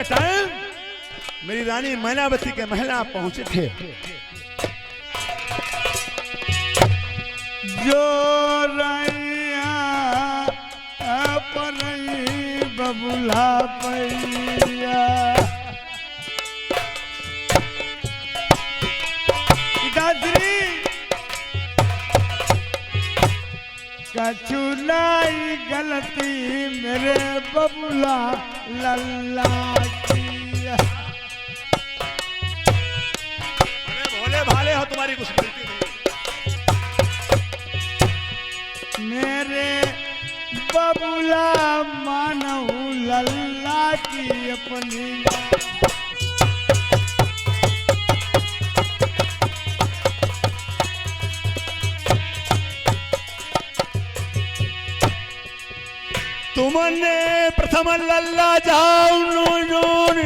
Time मेरी रानी मैनावती के महल पहुंचे थे। जो रैया परई बबुला पैया पिताश्री कछु नहीं गलती मेरे बबुला लल्ला की। भोले भाले हो, तुम्हारी कुछ गलती नहीं। मेरे बबुला मानऊ लल्ला की अपनी तुमने प्रथम लल्ला जाओ नून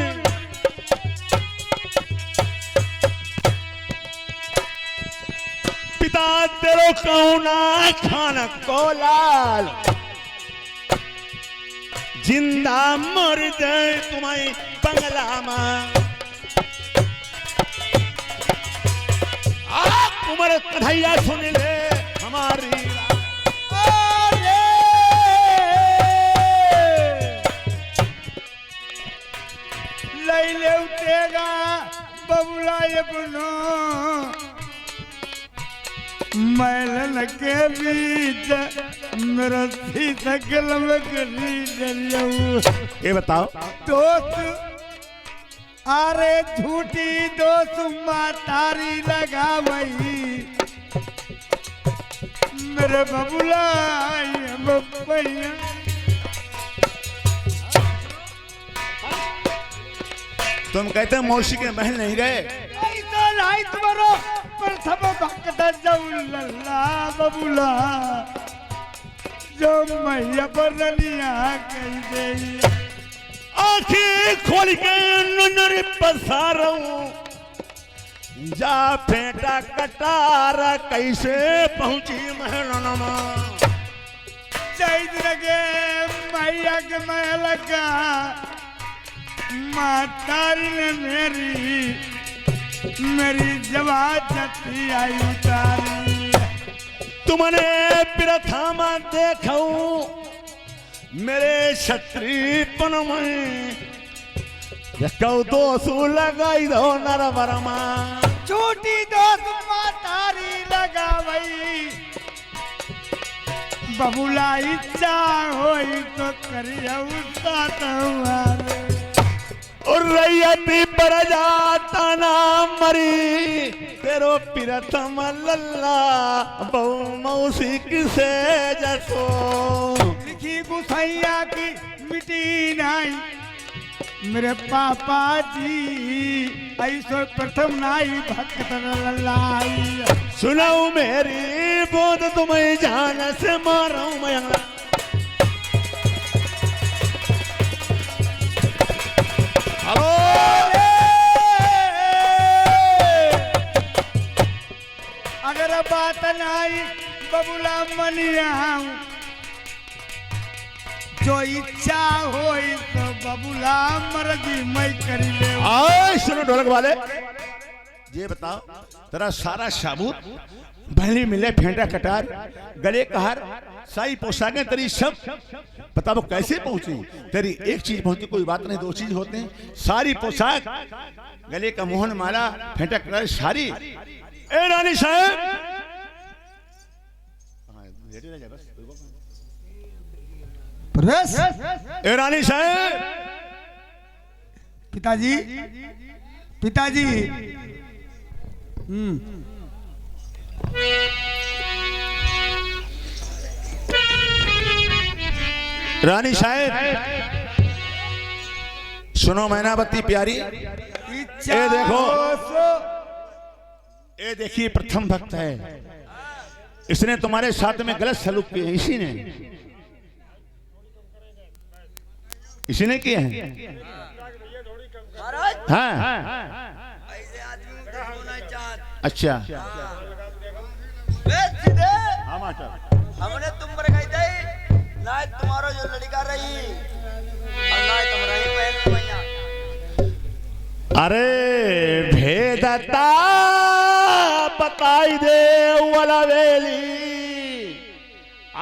पिता तेरो कौना खान कोलाल जिंदा मर जाए तुम्हारी बंगला में। तुम्हारे कन्हैया सुन ले हमारी ले उठेगा बबुला ये बुनो मैलन के बीच मेरा सीता कलम करी डरियाऊ। ये बताओ दोस्त अरे झूठी दोस्त मातारी लगा वही मेरे बबुला ये बबैया। तुम कहते मौसी के महल नहीं गए? ऐसा नहीं तुम्हारो प्रथम भक्त लल्ला बबुला जो मैया बरनिया कह दे। आँखें खोल के नजर पसारूं जा फेंटा कटार कैसे पहुंची महलनमा। चैत लगे मैया के महल का मातारी ने मेरी जवाब जती आई उतारी। तुमने प्रथम देखूं मेरे क्षत्रियपन में कौ दोसू लगाई दो नरवरमा। झूठी दोस्त मातारी लगा वही बबुला इच्छा होई तो करिया उसका तुम्हारे और रैयती पर जाता ना मरी तेरो प्रथम लल्ला बहु मौसी किसे जसो। लिखी गुसैया की मिटी नहीं मेरे पापा जी ऐसो प्रथम नाई भक्त लल्लाई। सुनाऊ मेरी बोध तुम्हें जान से मारूं मैं। हेलो अगर बात नहीं बबुला मनिया जो इच्छा होई तो बबुला मर्जी मैं करी ले। आओ सुनो ढोलक वाले, ये बताओ तेरा सारा साबुत भली मिले फेंटा कटार गले का हार साई पोशाकें तेरी सब बताओ कैसे पहुंची? तेरी एक चीज पहुंची कोई बात नहीं, दो चीज होते हैं सारी पोशाक गले का मोहन माला फेंटा कटार सारी। ए रानी साहब ए रानी साहब पिताजी पिताजी रानी साहब सुनो मैनावती प्यारी, ये देखो ये देखिए प्रथम भक्त है, इसने तुम्हारे साथ में गलत सलूक किया। इसी ने किए हैं। हाँ अच्छा हमने तुम पर कही थी ना तुम्हारा जो लड़का रही और ना तुम्हारा ही पहन भैया अरे भेदता बताई दे वाला वेली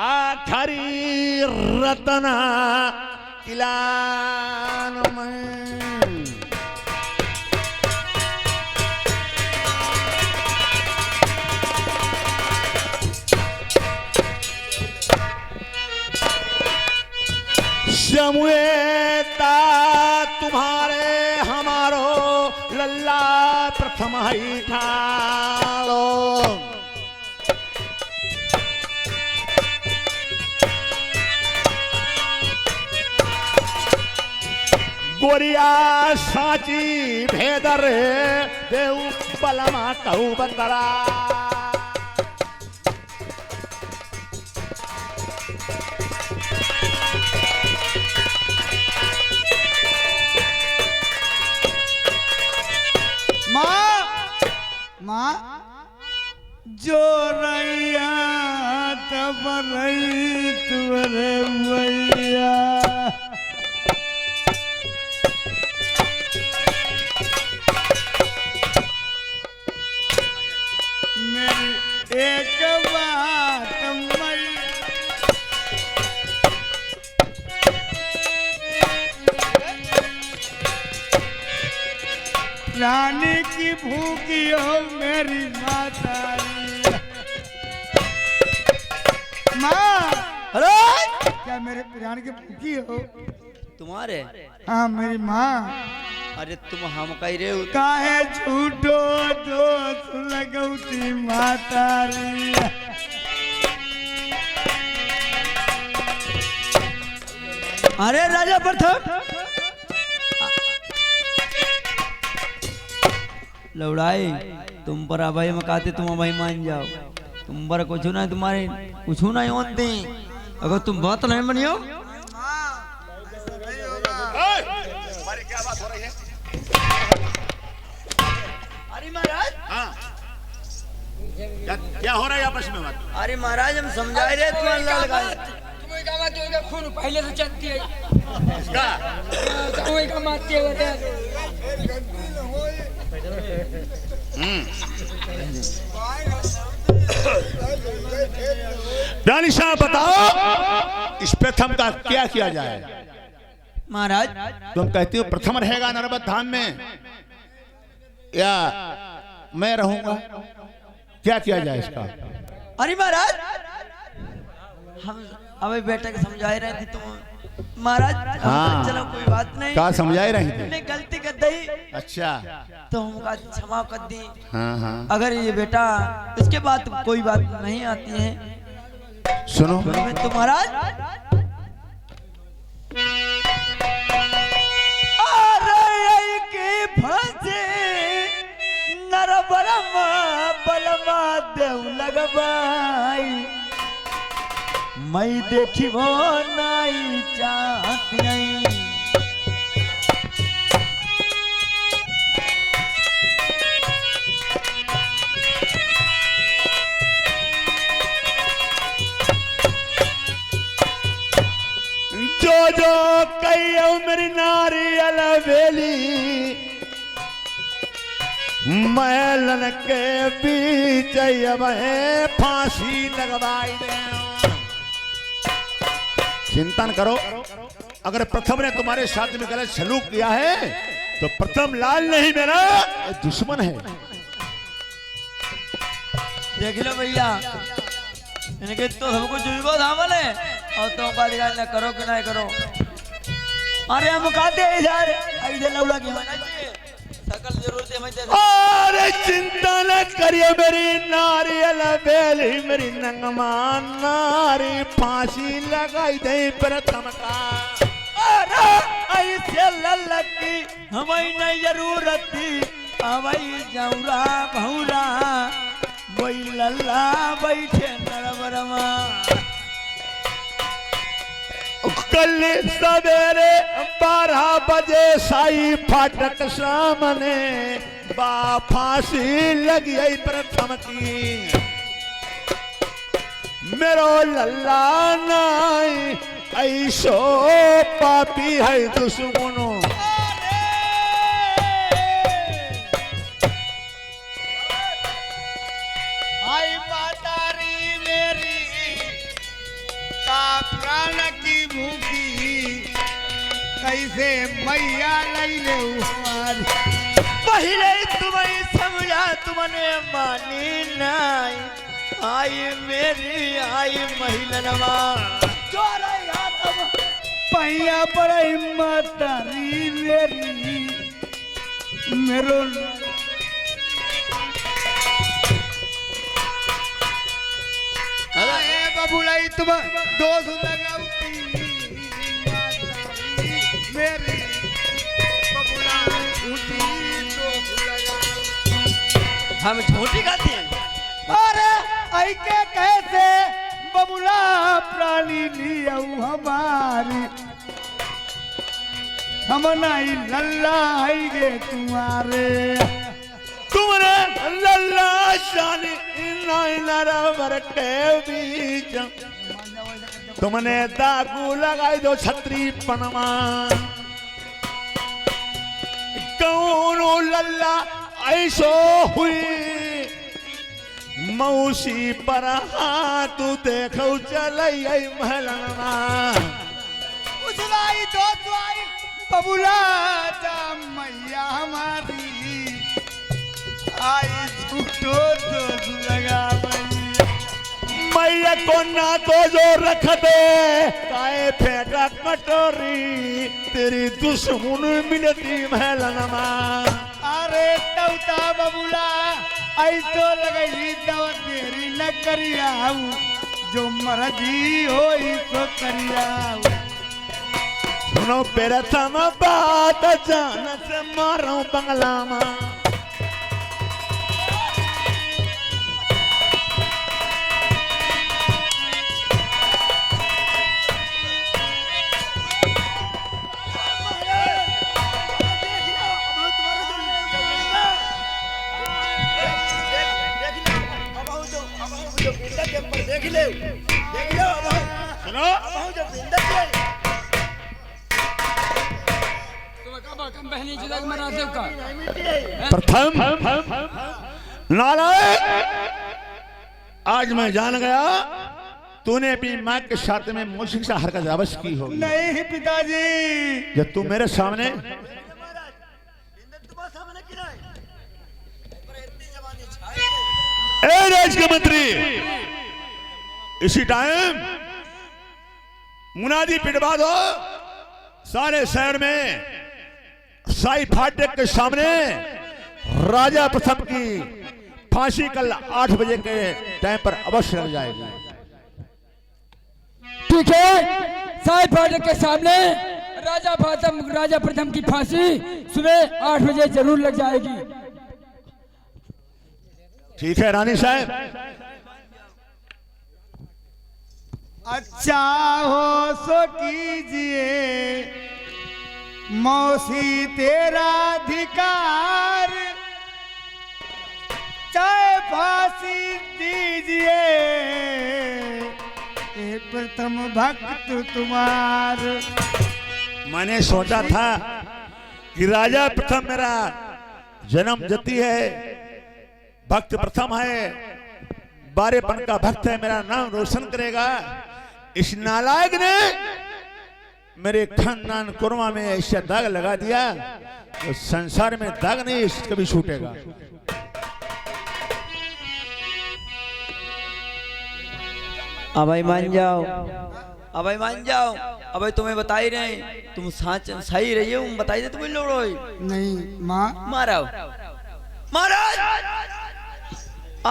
आखरी रतना किलान में जमुएता तुम्हारे हमारो लल्ला प्रथम ही ठालो गोरिया साची भेदर देव बलमा कहू बतरा माँ जो रैया तब रही तुरे भैया मेरी एक बात रानी की भूखी हो मेरी माता माँ। अरे क्या मेरे प्राण की भूखी हो? तुम्हारे? हाँ मेरी माँ। अरे तुम हम कह रहे हो काहे झूठो दोस्त लगौती माता रे। अरे राजा प्रथम लौड़ाई तुम पर अभय मकाते तुम अभय मान जाओ तुम पर कुछ ना तुम्हारे कुछ ना होते अगर तुम बात नहीं बनियो हमारी क्या बात हो रही है? अरे महाराज क्या हो रहा है आपस में बात? अरे महाराज हम समझा रहे तुम्हारे लाल का तुम्हें का मारते होगा खून पहले से चलती है इसका तुम्हें का मारते होगा रानी साहब बताओ इस प्रथम का क्या किया जाए? महाराज तुम कहती हो प्रथम रहेगा नर्मद धाम में या मैं रहूंगा? क्या किया जाए इसका? अरे महाराज हम अबे बेटा के समझा रहे थे तुम महाराज हाँ। चलो कोई बात नहीं क्या समझा ही रही थी? तुमने गलती कर दी अच्छा तो हमका क्षमा कर दी हाँ हाँ अगर ये बेटा इसके बाद कोई बात नहीं आती है सुनो तो महाराज अरे के फंसे नरबरमा बलमा देव लगबाई मैं देखी वो नहीं चाहती नहीं जो कई मेरी नारी अलवेली मैलन के बीच में फांसी लगवाई दे। चिंता न करो अगर प्रथम ने तुम्हारे साथ में गलत सलूक किया है तो प्रथम लाल नहीं मेरा दुश्मन है। देख लो भैया इनके तो सबको जुड़को धामल है और तुम का दिखाई ना करो कि नहीं करो। अरे हम कहते हैं इधर इधर लौड़ा के होना चाहिए सकल जरूरत हमें दे। अरे चिंता न करिए मेरी नारी अलबेली मेरी नंगमा नारी फांसी लगाई दे प्रथम का। अरे ऐसे ललकी हमें नहीं जरूरत थी हमें जौरा भौरा वही लल्ला बैठे नरबरमा। कल सवेरे 12 बजे साई फाटक सामने बा फांसी लगी है प्रथम की। मेरो लल्ला नाई ऐसो पापी है दुश्मनों। मैया लैले हमारी पहले तुम्हें समझा तुमने मानी नहीं आई मेरी आई महिलनवा पहिया पर मातारी मेरी मेरो अरे बबुलाई तुम दोष लगाउती मेरी बबुला उठी दोष लगाऊ हम झूठी गाती हैं अरे आई के कैसे बबुला प्राणी लियाऊ हमारी हम नहीं लल्ला आई गे तुम्हारे तुमने लल्ला शानी नरवर के बीच तुमने दागू लगाई दो छतरी पनमा कौन लल्ला ऐसो हुई मौसी पर हाथ देखो चलई महलना उजलाई दो दुआई बबुला जा मैया हमारी आई झूठो दोष लगा मैया को ना तो जो रख दे काए फेंका कटोरी तेरी दुश्मन मिलती महलनमा अरे तौता बबुला ऐसो लगई दवा तेरी न करियाऊ जो मर्जी होई सो करियाऊ सुनो प्रथम बात जान से मारो बंगला में सुनो बहनी जुदा मनाते का प्रथम नालायक आज मैं जान गया तूने अपनी माँ के साथ में मुझसे से हरकत अवश्य की होगी नहीं पिताजी जब तू मेरे सामने ए राज के मंत्री इसी टाइम मुनादी पिटवा दो सारे शहर में साई फाटक के सामने राजा प्रथम की फांसी कल 8 बजे के टाइम पर अवश्य लग जाएगी ठीक है साई फाटक के सामने राजा प्रथम की फांसी सुबह 8 बजे जरूर लग जाएगी ठीक है रानी साहब अच्छा हो सो कीजिए मौसी तेरा अधिकार चाहे फांसी दीजिए ए प्रथम भक्त तुम्हार मैंने सोचा था कि राजा प्रथम मेरा जन्म जति है भक्त प्रथम है बारेपन का भक्त है मेरा नाम रोशन करेगा इस नालायक ने मेरे खानदान कुरमा में ऐसा दाग लगा दिया तो संसार में दाग नहीं कभी छूटेगा अब भाई मान जाओ अब भाई मान जाओ अब भाई तुम्हें बता ही रहे तुम सही रही हो बताई दे तुम लोग नहीं माँ मारो महाराज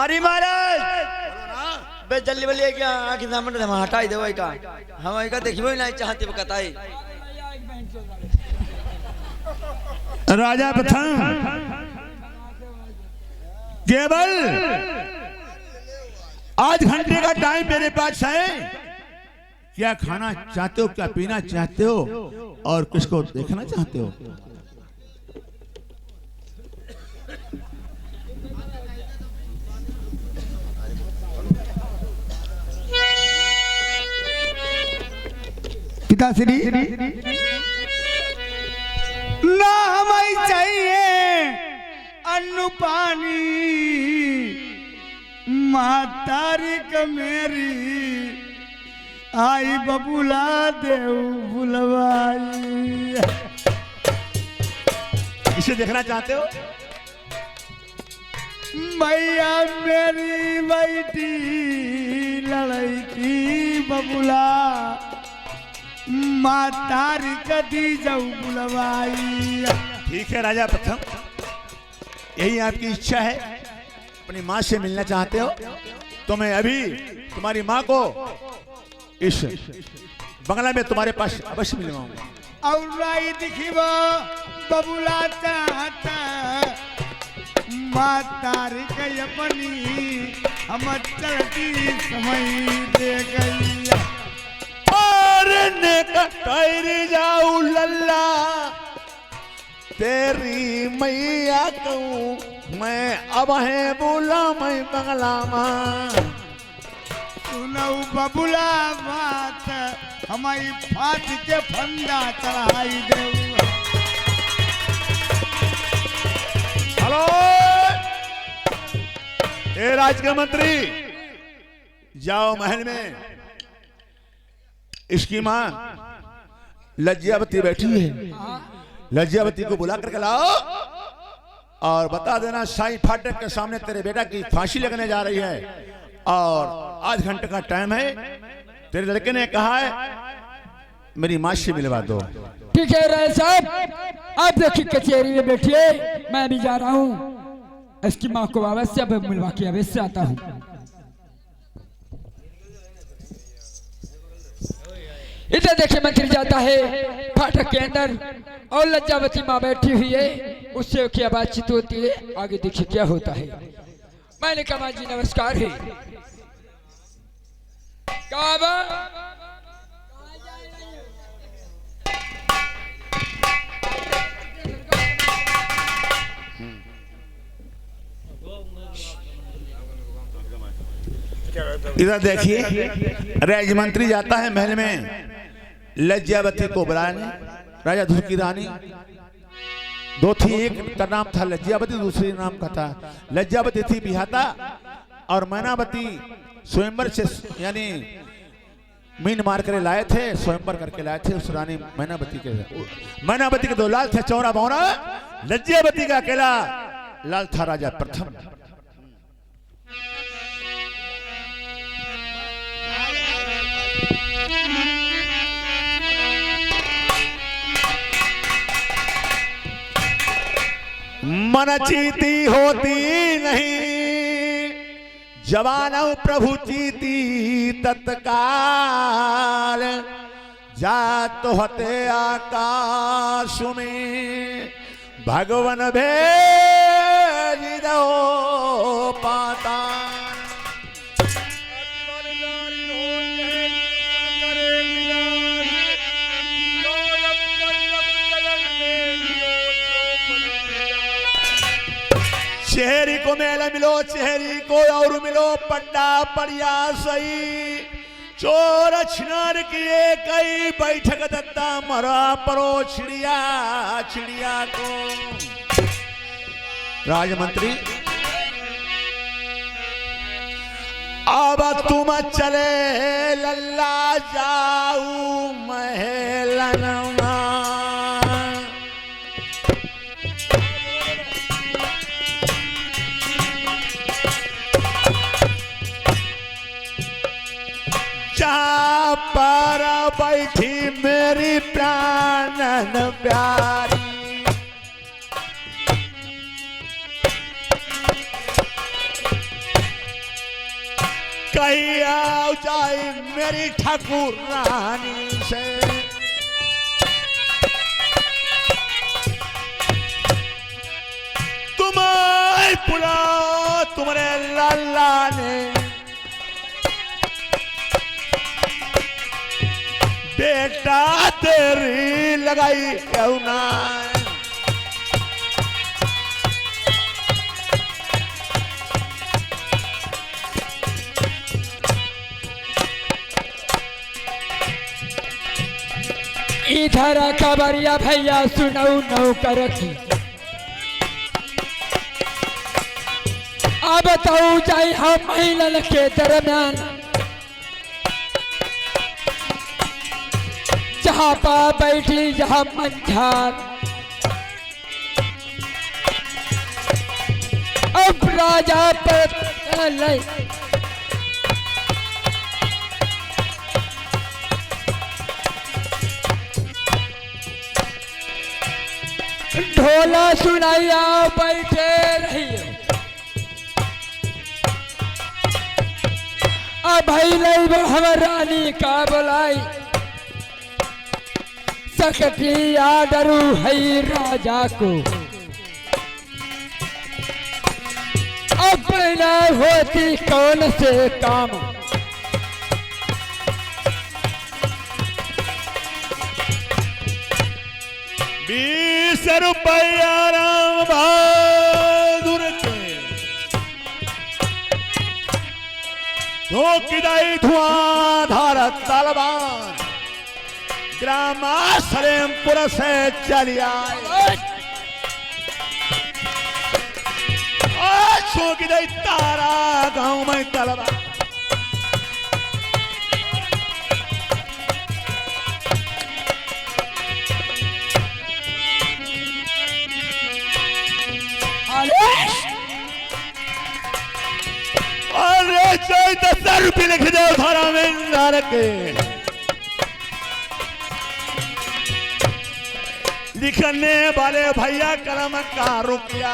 अरे महाराज बे जल्दी बोलिए क्या आखिर सामने हम हटाई दे भाई का हम का देखिबो नहीं चाहते बताई राजा प्रथम केवल आध घंटे का टाइम मेरे पास है क्या खाना चाहते हो क्या पीना चाहते हो और किसको देखना चाहते हो पिताश्री ना हमें चाहिए अन्न पानी मातारी का मेरी आई बबुला देव बुलवाई किसे देखना चाहते हो? मैया मेरी बेटी लड़की बबुला मातारी कदी जाऊ बुलवाई। ठीक है राजा प्रथम, यही आपकी इच्छा है, अपनी माँ से मिलना चाहते हो तो मैं अभी तुम्हारी माँ को इस बंगला में तुम्हारे पास अवश्य मिलवाऊंगा। और राई दिखिबो बबुला चाहता मातारी कई अपनी हम चलती समय दे गई। और कटैर जाऊ लल्ला तेरी मैया कहूँ मैं अब है बोला मैं बंगला माँ। सुनऊ बबुला बात हमारी फाट के फंदा चढ़ाई दे। हेलो ए राज के मंत्री, जाओ महल में, इसकी माँ लज्जावती बैठी है, लज्जावती को बुला करके लाओ और बता देना साई फाटक के सामने तेरे बेटा की फांसी लगने जा रही है और आध घंटे का टाइम है। तेरे लड़के ने कहा है मेरी माँ से मिलवा दो। ठीक है राय साहब, आप देखिए कचहरी में बैठिए, मैं भी जा रहा हूँ, इसकी माँ को अवश्य मिलवा के अवश्य आता हूँ। इधर देखिए मंत्री जाता है फाटक के अंदर और लज्जावती माँ बैठी हुई है, उससे क्या बातचीत होती है, आगे देखिए क्या होता है। मैंने कहा माँ जी नमस्कार है। काबा इधर देखिए राज मंत्री जाता है महल में लज्जावती को बुलाने। राजा धुर की रानी दो थी, एक का नाम था लज्जावती, दूसरी नाम का था लज्जावती थी बिहाता और मैनावती स्वयंवर से यानी मीन मार कर लाए थे, स्वयंवर करके लाए थे उस रानी मैनावती के। मैनावती के दो लाल थे चौरा बौरा, लज्जावती का अकेला लाल था राजा प्रथम। मन चीती होती नहीं जवानों प्रभु चीती तत्काल, जात होते आकाश में भगवन भेज दो पाताल। चेहरी को मेला मिलो, चेहरी को और मिलो, पड्डा पड़िया सही चोर छिनार किए कई बैठक दत्ता मरा परो छिड़िया छिड़िया को। राजमंत्री अब तुम चले लल्ला जाऊ महलनमा। जहाँ पर बैठी मेरी प्राणन प्यारी, कहीं आ जाए मेरी ठाकुर रानी से। तुम्हें बुलाओ तुम्हारे लल्ला ने, बेटा तेरी लगाई क्यों ना। इधर खबरिया भैया सुनऊ नौकर की, अब बताऊ जाए हम महिलन के दरम्यान, जहाँ पा बैठी जहाँ मंझार राजा पर ढोला सुनाइया बैठे रहिए। अब भाई नहीं हमर रानी का बोलाई सकती आदरू है राजा को अपना होती कौन से काम। 20 रुपया राम बहादुर के धोखीदाई धुआंधार तलवार ग्रामा सलेमपुर से चली आए। धोखीदाई तारा गांव में तलवार अरे 10 रुपये लिख दो धारा में नार के लिखने वाले भैया कलम का रुपया।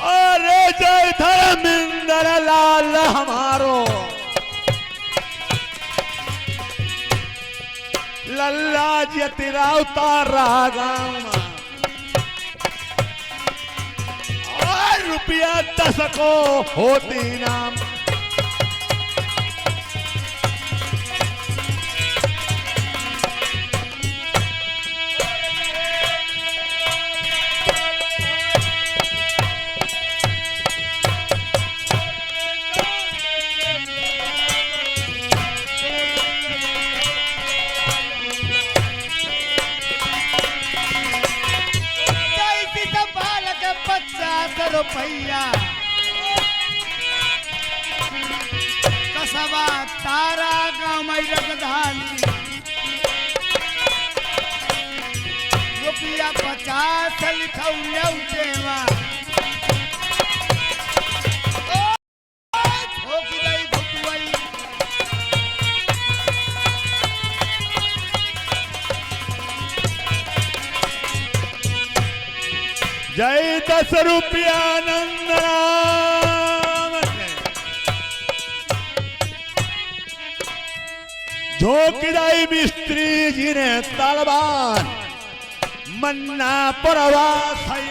अरे जय धर्मेंद्र लाल हमारो लल्ला जतिराव तारा गाँव रुपया 10 को होती नाम। रुपया कसबा तारा गाँव में रगधानी रुपया 50 लिखौले देवा जय 10 रुपया नंदराम झोंकीदाई मिस्त्री जी ने तलवार मन्ना परवास है।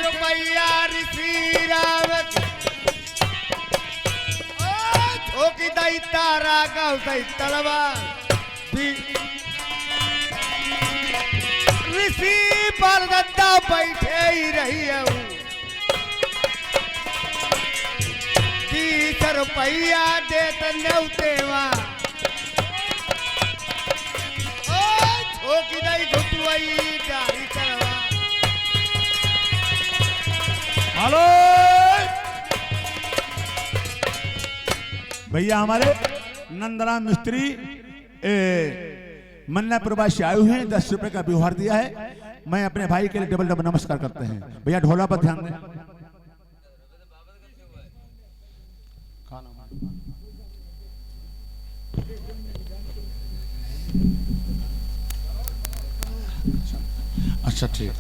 रुपया ऋषि रावत धोखीदाई तारा गाँव से तलवार ऋषि पर दद्दा बैठे ही रही है 20 रुपया देत न्यौतेवा धोखीदाई घुटुआई गाड़ी चलवा। हेलो भैया हमारे नंदराम मिस्त्री मन्ना प्रवास से आए हुए हैं 10 रुपए का व्यवहार दिया है। मैं अपने भाई के लिए डबल डबल नमस्कार करते हैं। भैया ढोला पर ध्यान दें। अच्छा ठीक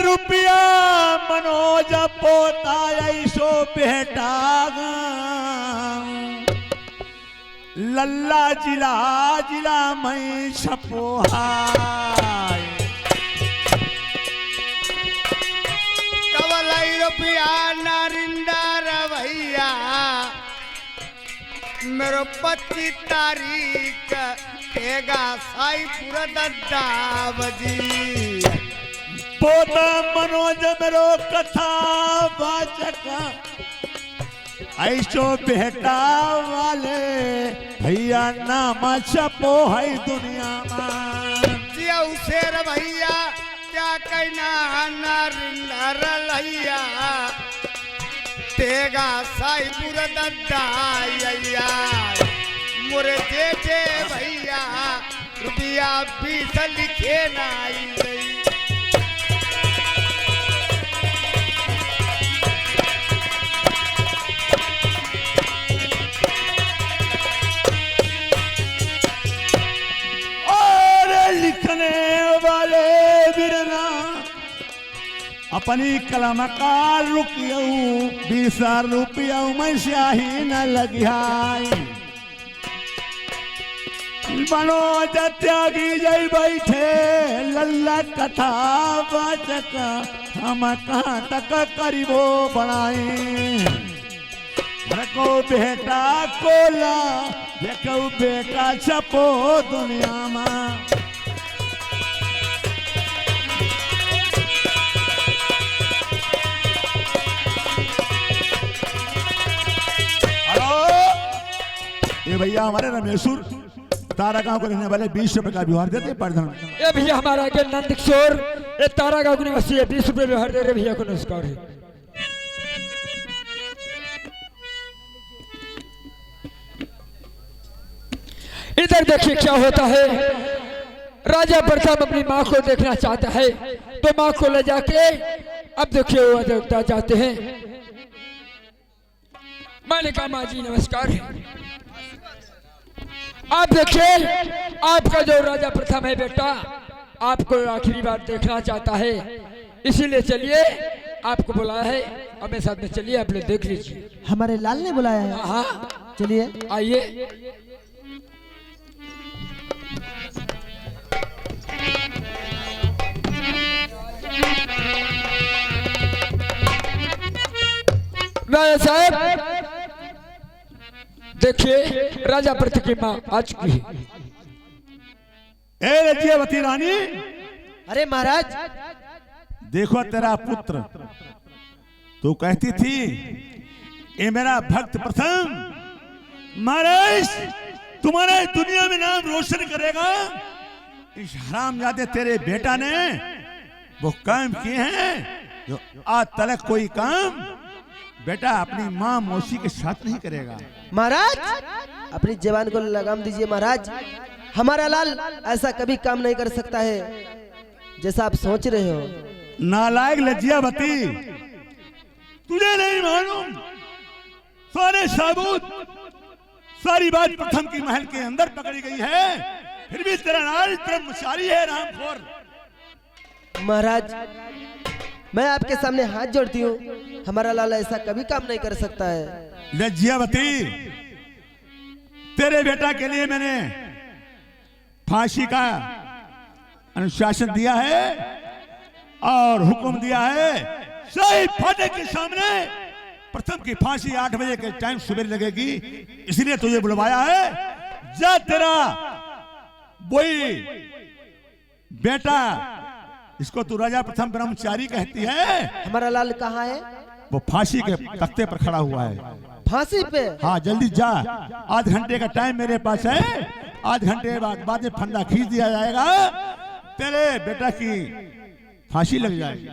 रुपया मनोज पोता ऐसो बेटा लल्ला जिला मैं छपोहाय कवलाई रुपया नारिंदा भैया मेरो 25 तारीख तेगा साई पूरा दद्दा बजी पोता मनोज मेरो कथा वाचक ऐसो बेटा वाले भैया नाम छपो है दुनिया में। जिया शेर भैया क्या कहना नर लैया तेगा साईपुर दद्दाइया मोरे जेठे भैया रुपया 20 लिखे नाई गई। लिखने वाले बिरना अपनी कलम का रुकियो 20 रुपया में स्याही न लगियाई। बनो त्यागी जय बैठे लल्ला कथा बचक हम कहाँ तक करीबो बढ़ाए। रखो बेटा कोला देखो बेटा छपो दुनिया में। ये भैया हमारे रमेशुर तारा गांव को रहने वाले 20 रुपए का व्यवहार देते प्रधान। ये भैया हमारा के नंद किशोर ये तारा गांव निवासी है 20 रुपए व्यवहार दे रहे भैया को नमस्कार है। इधर देखिए क्या होता है। राजा प्रथम अपनी माँ को देखना चाहता है तो माँ को ले जाके अब देखिए वो देवता जाते हैं। मैंने कहा माँ जी नमस्कार है। आप देखिए आपका जो राजा प्रथम है बेटा आपको आखिरी बार देखना चाहता है इसीलिए चलिए आपको बुलाया है। अब मेरे साथ में चलिए आप लोग देख लीजिए। हमारे लाल ने बुलाया है। हाँ चलिए आइए। राजा साहब देखिए राजा प्रथम की माँ आ चुकी है। ए रजियावती रानी अरे महाराज देखो तेरा पुत्र तू कहती थी ये मेरा भक्त प्रथम महाराज तुम्हारे दुनिया में नाम रोशन करेगा। इस हरामजादे तेरे बेटा ने वो काम किए हैं जो आज तक कोई काम बेटा अपनी माँ मौसी के साथ नहीं करेगा। महाराज अपनी जवान को लगाम दीजिए महाराज। हमारा लाल ऐसा कभी काम नहीं कर सकता है जैसा आप सोच रहे हो। नालायक लज्जावती तुझे नहीं मालूम सारे साबूत सारी बात प्रथम की महल के अंदर पकड़ी गई है फिर भी तेरा नाल ब्रह्मचारी है रामखोर। महाराज मैं आपके सामने हाथ जोड़ती हूँ हमारा लाल ऐसा कभी काम नहीं कर सकता है। लज्जावती तेरे बेटा के लिए मैंने फांसी का अनुशासन दिया है और हुक्म दिया है सही फाटक के सामने प्रथम की फांसी 8 बजे के टाइम सुबह लगेगी इसलिए तुझे बुलवाया है। जा तेरा वही बेटा इसको तू राजा प्रथम ब्रह्मचारी कहती है हमारा लाल कहाँ है? वो फांसी के तख्ते पर खड़ा हुआ है। फांसी पे? हाँ जल्दी जा आध घंटे का टाइम मेरे पास है। आध घंटे बाद में फंदा खींच दिया जाएगा तेरे बेटा की फांसी लग जाएगी।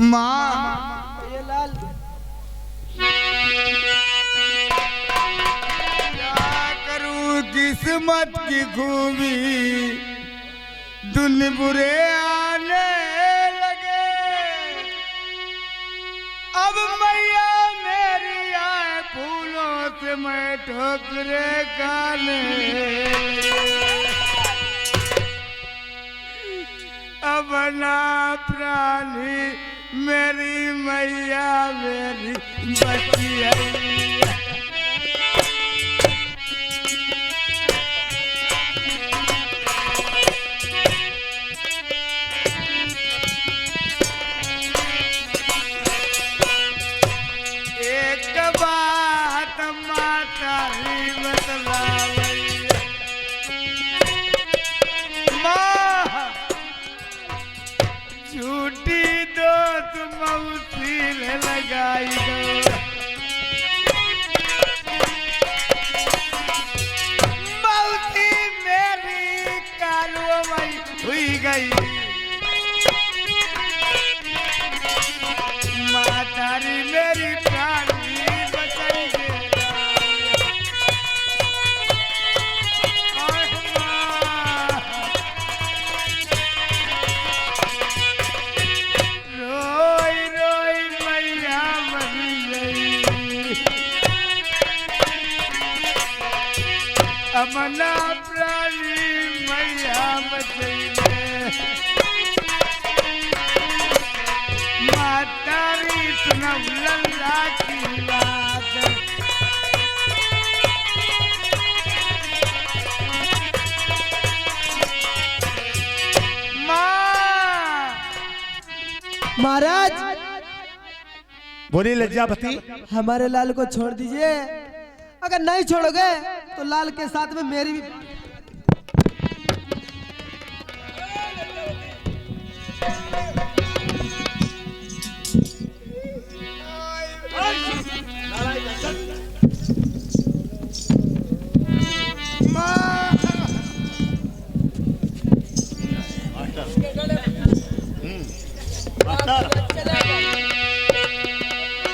माँ ये लाल क्या करूं किस्मत की खूबी दिन बुरे आने लगे मैं ठोकरे खाने अब ना प्राणी मेरी मैया मेरी बचिया एक बात माता ही बतलावई माँ झूठी दोस्त मौसी ने लगाई दो मौसी मेरी कालुआ मई हुई गई मातारी मेरी प्राणी बचाई रोई रोई मैया मरी गई अमना प्राणी मैया बचाई मातारी सुनव लल्ला की बात माँ महाराज बोली लज्जावती, हमारे लाल को छोड़ दीजिए। अगर नहीं छोड़ोगे तो लाल के साथ में मेरी भी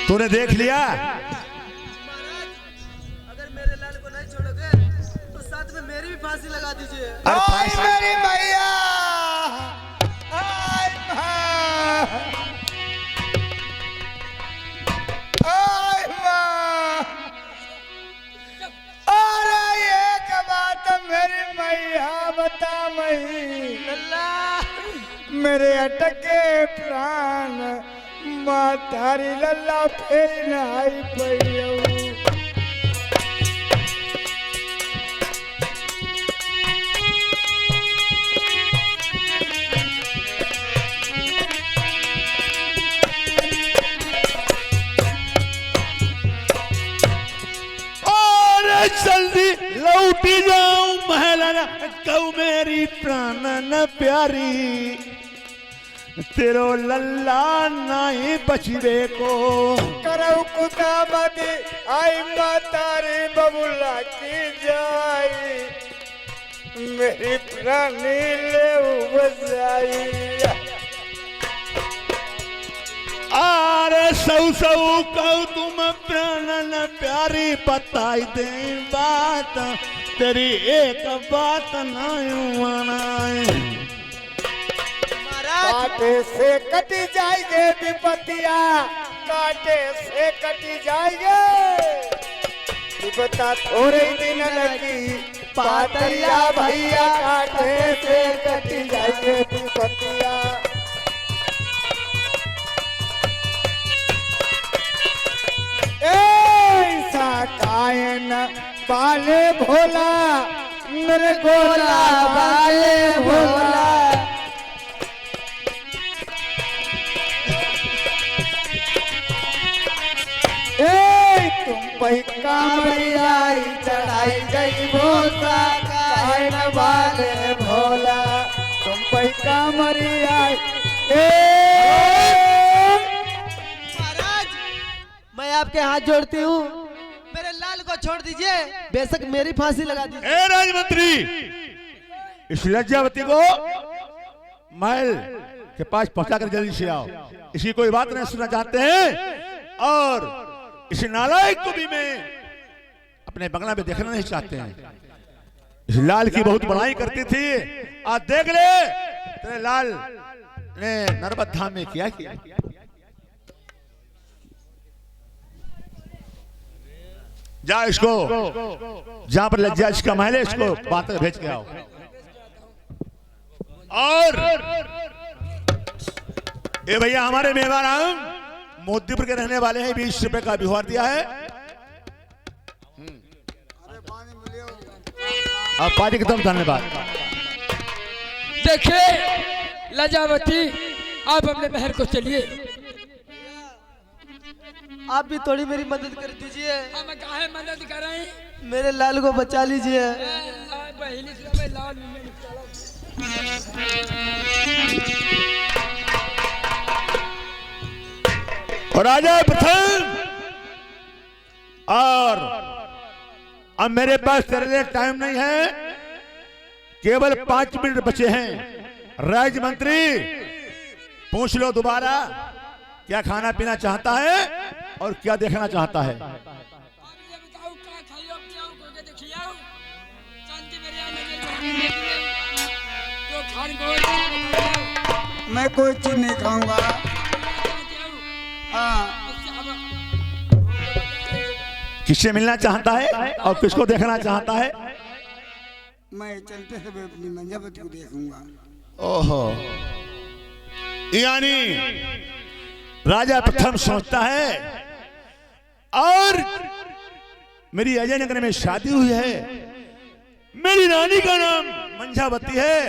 तूने देख लिया। अगर मेरे लाल को नहीं छोड़ोगे तो साथ में मेरी भी फांसी लगा दीजिए। आई मेरी मैया आई माँ आई माँ अरे एक बात मेरी मैया बता मई मेरे अटके प्राण माँ तारी लल्ला फेरी न आई पई जल्दी लौटी जाऊं महलाना कहूं मेरी प्राणन प्यारी तेरो लल्ला नहीं बचवे को करऊ कुता मदी आई मातारी बबुला की जाई मेरी प्राणी ले बजाई आरे सौ सौ कहूं तुम प्राणन प्यारी बताई दे बात तेरी एक बात नहीं मनाए काटे से कटी जाएंगे विपतिया काटे से कटी जाएंगे विपता थोड़े ही दिन लगी पातरिया भैया काटे से कटी जाएंगे विपतिया ऐसा कायन पाले भोला मेरे गोला वाले भोला तुम पही कामरियाई चढ़ाई गई भोसा कायन वाले भोला तुम पही कामरियाई मैं आपके हाथ जोड़ती हूँ, मेरे लाल को छोड़ दीजिए, बेशक मेरी फांसी लगा दीजिए। ए राजमंत्री, इस लज्जावती को महल के पास पहुंचाकर जल्दी से आओ। इसकी कोई बात नहीं सुनना चाहते हैं और इस नालायक को भी मैं अपने बंगला में देखना नहीं चाहते हैं। इस लाल की बहुत बड़ाई करती थी, आज देख ले तेरे लाल ने नर्मदा धाम में क्या किया। जा इसको जहां पर लज्जा इसका महल है इसको बात भेज के आओ। और ये भैया हमारे मेहमान मोदीपुर के रहने वाले हैं, 20 रुपए का व्यवहार दिया है। आप पार्टी एकदम धन्यवाद। देखिए लजावती, आप अपने महल को चलिए। आप भी थोड़ी मेरी मदद कर दीजिए। हम काहे मदद करें? मेरे लाल को बचा लीजिए। पहली से मैं लाल में निकला। और राजा प्रथम, और अब मेरे पास तेरे लिए टाइम नहीं है, केवल 5 मिनट बचे हैं। राज्य मंत्री पूछ लो दोबारा, क्या खाना पीना चाहता है और क्या देखना चाहता है? मैं कोई चीज नहीं खाऊंगा। हाँ, किससे मिलना चाहता है और किसको देखना चाहता है? मैं चलते समय अपनी मंजावती को देखूंगा। ओहो, यानी राजा प्रथम सोचता है और मेरी अजय नगर में शादी हुई है, मेरी रानी का नाम मंजावती है,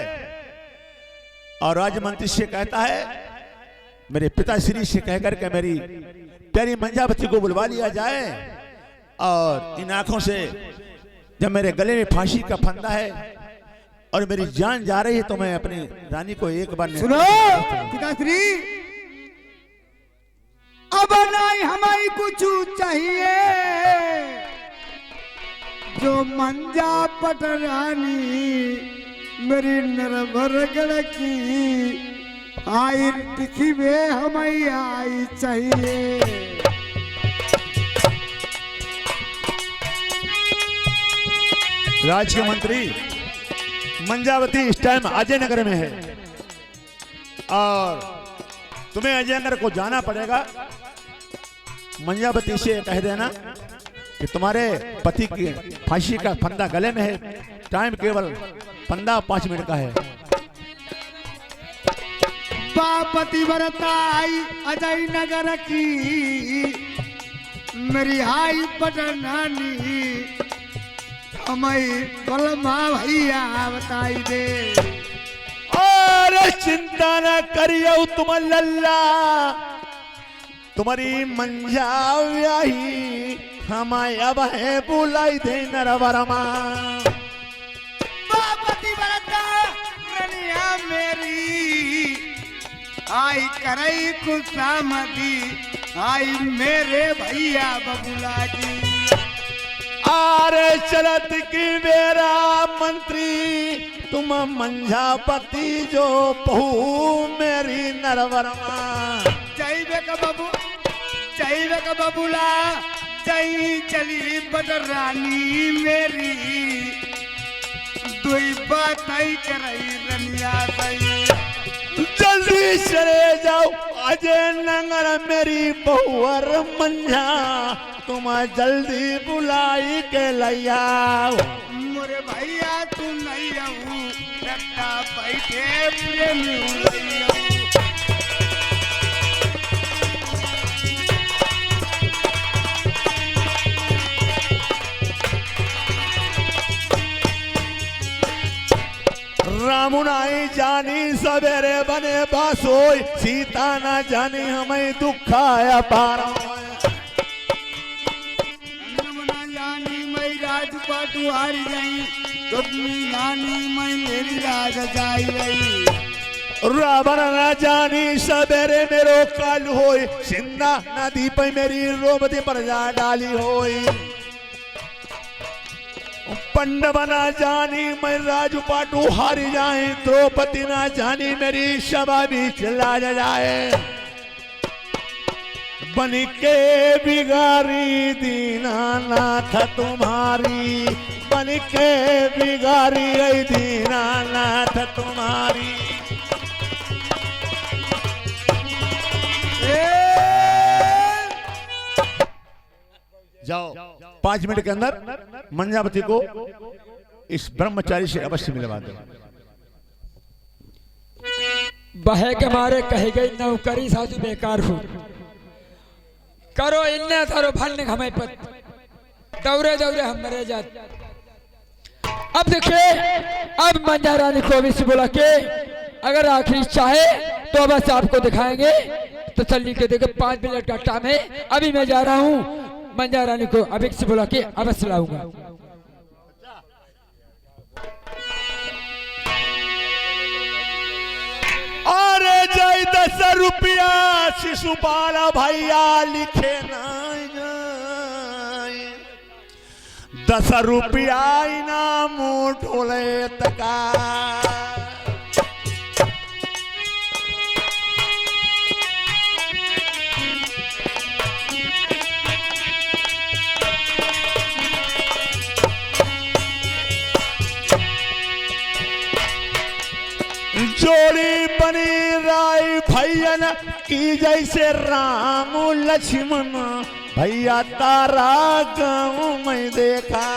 और राजमंत्री से कहता है मेरे पिताश्री से कहकर के मेरी प्यारी मंजावती को बुलवा लिया जाए, और इन आंखों से जब मेरे गले में फांसी का फंदा है और मेरी जान जा रही है तो मैं अपनी रानी को एक बार सुनो पिताश्री, अब नहीं हमारी कुछ चाहिए, जो मंजा पटरानी मेरी नरभर की आई तिखी में हमें आई चाहिए। राज्य के मंत्री मंजावती इस टाइम अजय नगर में है और तुम्हें अजय नगर को जाना पड़ेगा। मंजावती से कह देना कि तुम्हारे पति की फांसी का फंदा गले में है, टाइम केवल 5 मिनट का है। पापति बरताई अजय नगर की मेरी हाई पटनानी हमें बलमा भैया बताई दे। और चिंता न करियो तुम लल्ला, तुम्हारी मंजावी हमाय अब है बुलाई दे नरवरमा। पापति बरता रनिया मेरी आई करई खुशामदी आई मेरे भैया बबुला जी। आरे चलत की मेरा मंत्री तुम मंजावती जो बहू मेरी नरवरमा। जय का बबुला जय चली बदरानी मेरी दुई बात करई रनिया सही। जल्दी चले जाओ अजय नगर मेरी बहुअर मंझा, तुम जल्दी बुलाई के लैया। मोरे भैया तू नहीं आऊ डट्टा बैठे प्रेमी नहीं आऊ। राम नाई जानी सवेरे बने बासोई, सीता ना जानी हमें दुखाया पारा। ना जानी मैं राजपाटू हारी गई, तुमनी जानी मैं मेरी राज जाई रही। रावण न जानी सवेरे मेरो काल होई, सिंधा नदी पे मेरी रोमती पर जा डाली होई। पंडव ना जानी मैं राजपाटू हारी जाए, द्रौपदी ना जानी मेरी सभा भी चला जाए। बन के बिगारी दीनानाथ तुम्हारी, बन के बिगारी दीनानाथ तुम्हारी। जाओ 5 मिनट के अंदर मंजावती को इस ब्रह्मचारी से अवश्य मिलवा दो। बहे के मारे कहे गई नौकरी साधु बेकार हो करो इन्ने थारो भरने हमें पर दौरे दौरे हम मरे जाते। अब देखिए अब मंजा रानी को भी से बोला के अगर आखिरी चाहे तो बस आपको दिखाएंगे। तो चलिए के देखो 5 मिनट का टाइम है, अभी मैं जा रहा हूँ मंजा रानी को अभी से बोला के अवश्य लाऊंगा। अरे जय 10 रुपया शिशुपाल भैया लिखे नहीं 10 रुपया इनाम ढोले तका जोड़ी बनी राय भैयन की जैसे राम लक्ष्मण भैया तारा गाँव में देखा।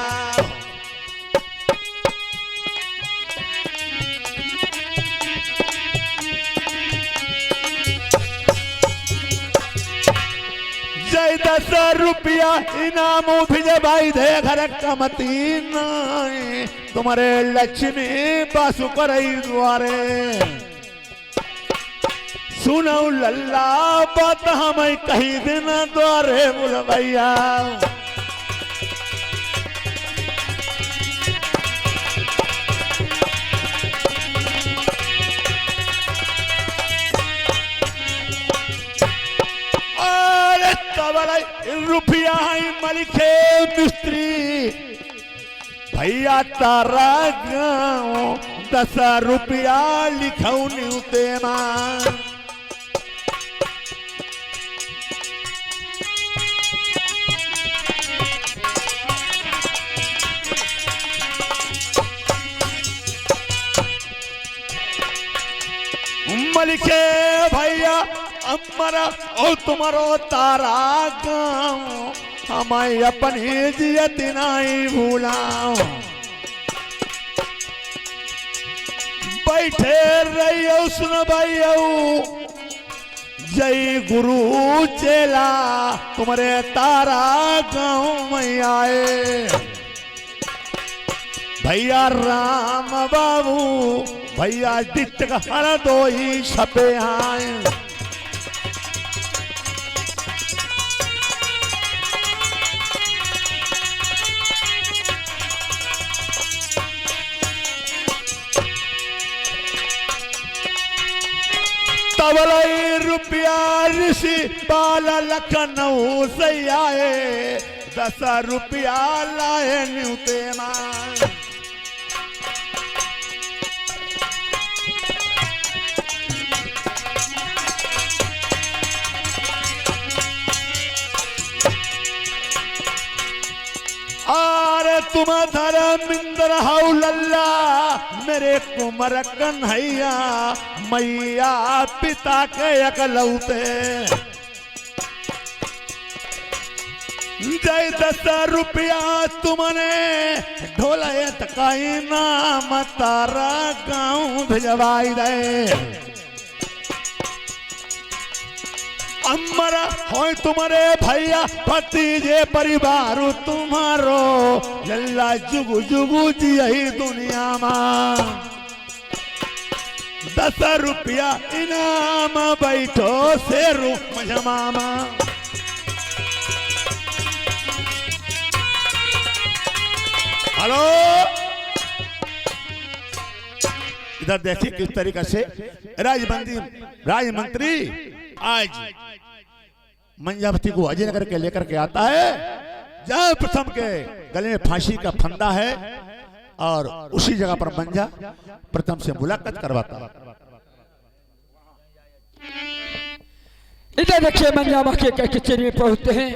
जय 10 रुपया इनाम भिजे भाई दे घर कमती नहीं तुम्हारे लक्ष्मी बासु करई द्वारे। सुनो लल्ला बात हमें कही दिन द्वारे बोल भैया। रुपया मलिखे मिस्त्री भैया तारा गाँव 10 रुपया लिखऊ न्यूते मां। मलिखे भैया अमरा और तुम्हारो तारा गाँव हमें अपनी जियत नहीं भूलाओ। बैठे रहियो सुन भैया जय गुरु चेला तुम्हारे तारा गाँव में आए। भैया राम बाबू भैया दित हर दो ही छपे आए। तबलई रुपया ऋषि बाल लखनऊ से आए 10 रुपया लाए न्यूते मां। अरे तुम धर्मिंद्र हाउ लल्ला मेरे कुमर कन्हैया मैया पिता के अकलौते। जय 10 रुपया तुमने ढोले तकाई नाम तारा गाँव भिजवाई दे। अमरा हो तुम्हारे भैया भतीजे परिवार तुम्हारो लल्ला जुगु जुगु जी यही दुनिया मां। 10 रुपया इनाम बैठो शेरू मजमामा। हेलो इधर देखिए किस तरीके से राजमंत्री आज मंजावती को अजय नगर के लेकर के आता है जहां प्रथम के गले में फांसी का फंदा है और उसी जगह पर मंजा प्रथम से मुलाकात करवाता। इधर देखिए मंजामा के कचहरी में पहुंचते हैं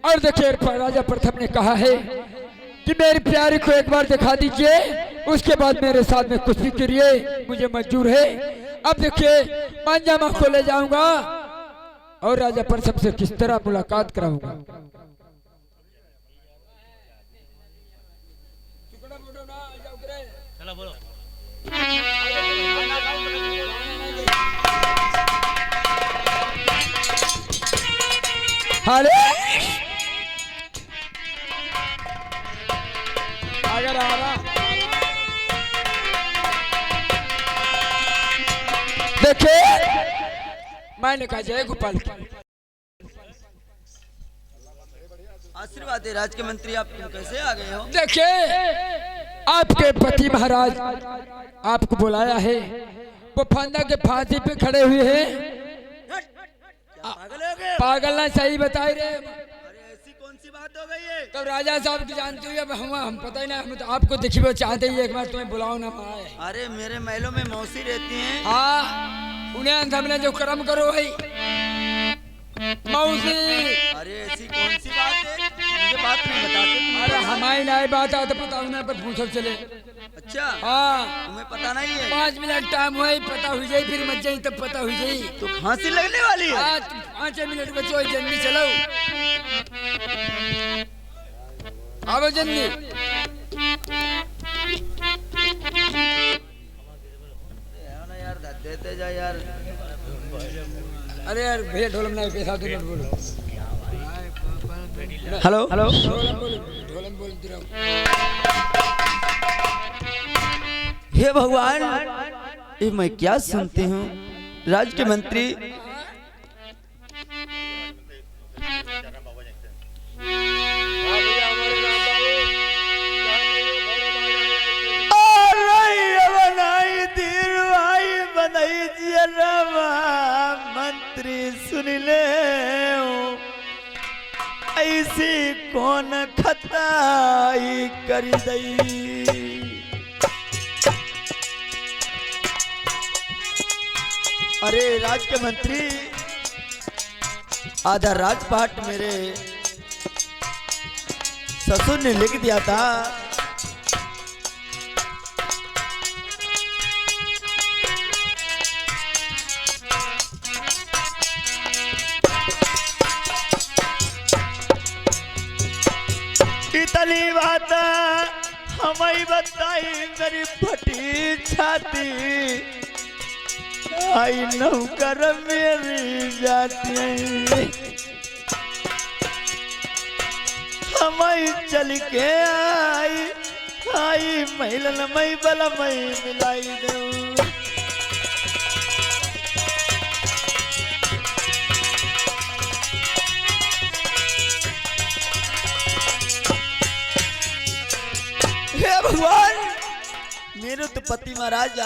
और देखिए राजा प्रथम ने कहा है कि मेरी प्यारी को एक बार दिखा दीजिए उसके बाद मेरे साथ में कुछ भी करिए मुझे मंजूर है। अब देखिए मंजामा को ले जाऊंगा और राजा प्रथम से किस तरह मुलाकात कराऊंगा। अरे अगर आ रहा देखे मैंने कहा जय गोपाल की आशीर्वाद है राज के मंत्री, आप तुम कैसे आ गए हो? देखिए आपके पति महाराज आपको बुलाया है, वो फंदा के फांसी पे खड़े हुए हैं। पागल हो गए? पागल ना सही बताए रे। अरे ऐसी कौन सी बात हो गई है? तो राजा साहब की जानते हो, अब हम पता ही ना, हम तो आपको देखिए चाहते ही एक बार तुम्हें बुलाओ ना पाए। अरे मेरे महलों में मौसी रहती हैं। हाँ उन्हें हमने जो कर्म करो भाई मौसी। अरे ऐसी कौन सी बात है, मुझे बात नहीं बताते तुम? अरे हमारी नई बात है तो पता उन्हें पर पूछो चले। अच्छा हाँ तुम्हें पता नहीं है? 5 मिनट टाइम हुआ पता हो जाए, फिर मत जाई तब पता हो जाए। तो फांसी लगने वाली है? हाँ 5 मिनट बचो, जल्दी चलो आओ जल्दी। यार देते जा यार। अरे यार भैया ढोलम ना के साथ मत बोलो। हेलो हेलो, ढोलम बोलते रहो। हे भगवान, ये मैं क्या सुनती हूँ? राज के मंत्री मंत्री सुन ले, ऐसी कौन खताई कर दई। अरे राज के मंत्री, आधा राजपाट मेरे ससुर ने लिख दिया था। इतनी बात हमें बताई मेरी फटी छाती, आई नौकर मेरी जाती। हमें चल के आई महिलन मई बल मई मिलाई दूं। हे भगवान, मेरे तो पति महाराज